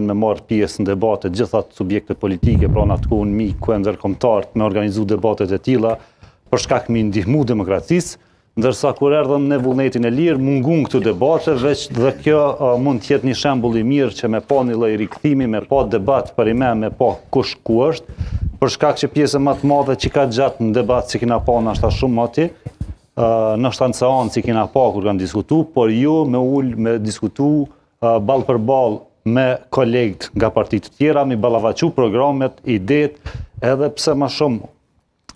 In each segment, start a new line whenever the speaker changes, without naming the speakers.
me marrë pjesë në debate gjithat subjekte politike, pra në atë kohën miku e ndërkombëtar me organizu debatet e tilla për shkak me ndihmu demokracisë, ndërsa kur erdhëm në vullnetin e lirë, mungun këtu debate, veç dhe kjo mund të jetë një shembull i mirë që me pa një lloj rikthimi, me pa debat për me pa kush ku është, për shkak që pjesë më të madhe që ka gjatë në debat që kina pa nashta shumë aty, nështë në seancë që kina pa kur kanë diskutu, por jo me ullë me diskutu ball për ball me kolegët nga partitë të tjera, me ballavaçu programet, idetë, edhe pse më shumë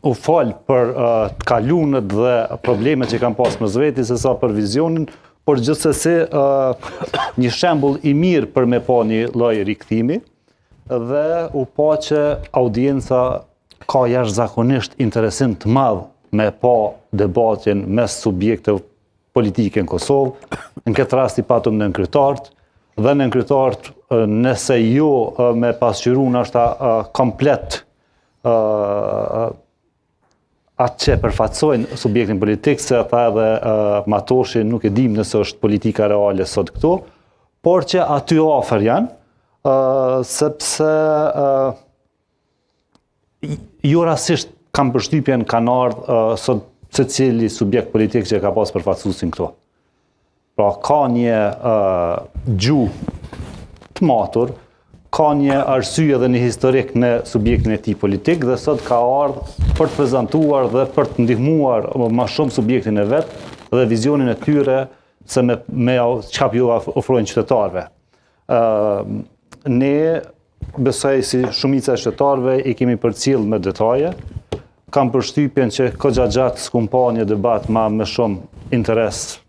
u fal për të kalunet dhe problemet që kanë pas me zveti, se sa për vizionin, por gjithsesi një shembull i mirë për me pa një lloj rikthimi, dhe u pa që audienca ka jashtëzakonisht interesim të madh me pa debatin mes subjekteve politike në Kosovë, në këtë rast i patëm në nënkrytarët, dhe nënkrytarët nëse jo me pasqyru nashta komplet atë që përfaqësojnë subjektin politik, se ata edhe Matoshi nuk e dim nëse është politika reale sot këtu, por që aty afër janë, sepse jo rastisht kam përshtypjen kanë ardhur sot secili subjekt politik që ka pas përfaqësuesin këtu. Pra ka një gjuhë të matur, ka një arsye dhe një historik në subjektin e tij politik dhe sot ka ardhur për të prezantuar dhe për të ndihmuar më shumë subjektin e vet dhe vizionin e tyre se me çka ju ofrojnë qytetarëve. Ne besoj si shumica e qytetarëve i kemi përcjell me detaje. Kam përshtypjen që goxha gjatë s'kum pa një debat me shumë interes